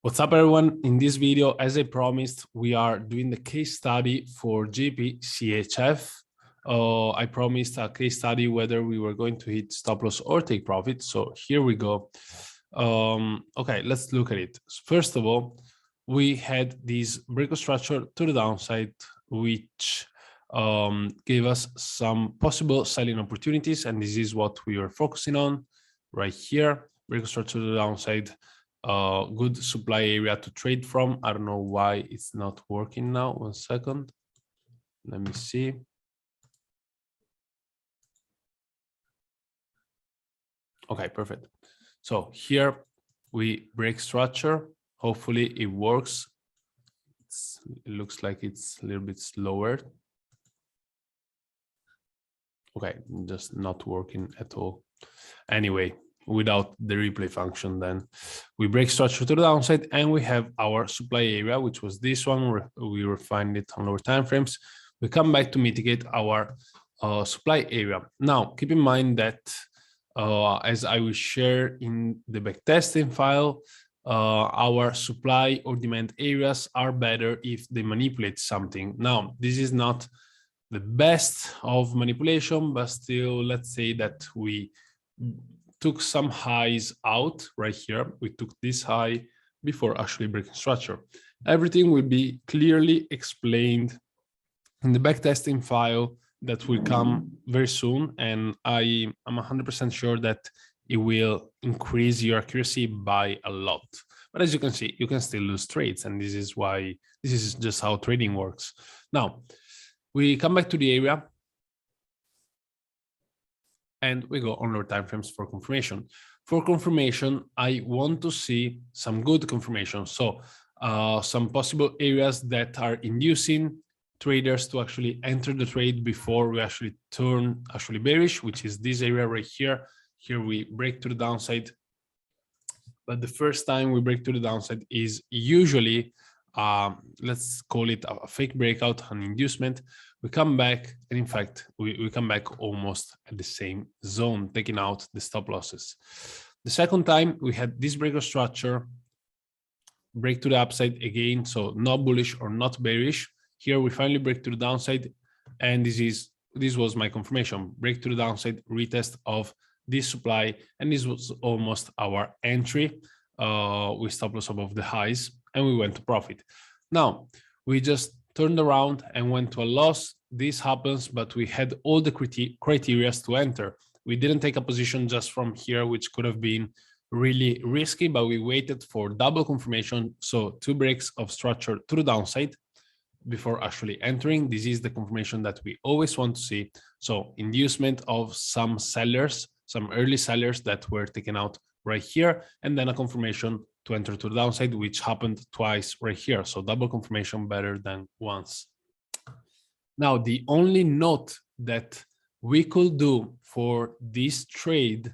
What's up, everyone? In this video, as I promised, we are doing the case study for Gbpchf. I promised a case study whether we were going to hit stop loss or take profit. So here we go. Okay, let's look at it. First of all, we had this breakout structure to the downside, which gave us some possible selling opportunities. And this is what we were focusing on right here. Breakout structure to the downside. Good supply area to trade from. I don't know why it's not working now. 1 second. Let me see. Okay, perfect. So here we break structure. Hopefully it works. It looks like it's a little bit slower. Okay, just not working at all. Anyway, without the replay function, then we break structure to the downside and we have our supply area, which was this one. We refined it on lower time frames. We come back to mitigate our supply area. Now keep in mind that as I will share in the backtesting file, our supply or demand areas are better if they manipulate something. Now this is not the best of manipulation, but still, let's say that we took some highs out right here. We took this high before actually breaking structure. Everything will be clearly explained in the backtesting file that will come very soon. And I am 100% sure that it will increase your accuracy by a lot. But as you can see, you can still lose trades. And this is why, this is just how trading works. Now, we come back to the area. And we go on lower time frames for confirmation. For confirmation, I want to see some good confirmation. So some possible areas that are inducing traders to actually enter the trade before we actually turn bearish, which is this area right here. Here we break to the downside. But the first time we break to the downside is usually, let's call it a fake breakout, an inducement. We come back, and in fact, we come back almost at the same zone, taking out the stop losses. The second time, we had this breakout structure, break to the upside again, so not bullish or not bearish. Here we finally break to the downside, and this was my confirmation. Break to the downside, retest of this supply, and this was almost our entry. We stop loss above the highs, and we went to profit. Now, we just turned around and went to a loss. This happens, but we had all the criteria to enter. We didn't take a position just from here, which could have been really risky, but we waited for double confirmation. So 2 breaks of structure to the downside before actually entering. This is the confirmation that we always want to see. So inducement of some sellers, some early sellers that were taken out right here, and then a confirmation to enter to the downside, which happened twice right here. So double confirmation better than once. Now, the only note that we could do for this trade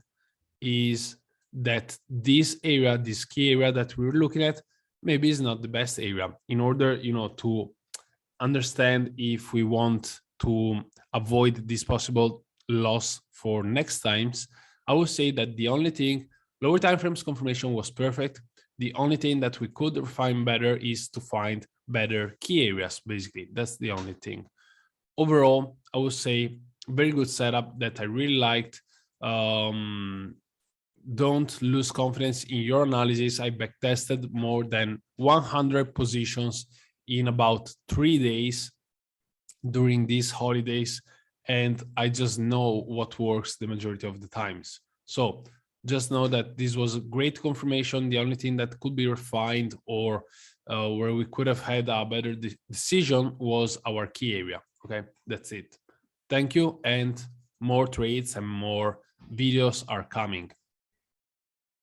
is that this area, this key area that we're looking at, maybe is not the best area. In order, to understand if we want to avoid this possible loss for next times, I would say that the only thing, lower time frames confirmation was perfect. The only thing that we could refine better is to find better key areas. Basically, that's the only thing. Overall, I would say very good setup that I really liked. Don't lose confidence in your analysis. I backtested more than 100 positions in about 3 days during these holidays, and I just know what works the majority of the times. So just know that this was a great confirmation. The only thing that could be refined or where we could have had a better decision was our key area. Okay, that's it. Thank you, and more trades and more videos are coming.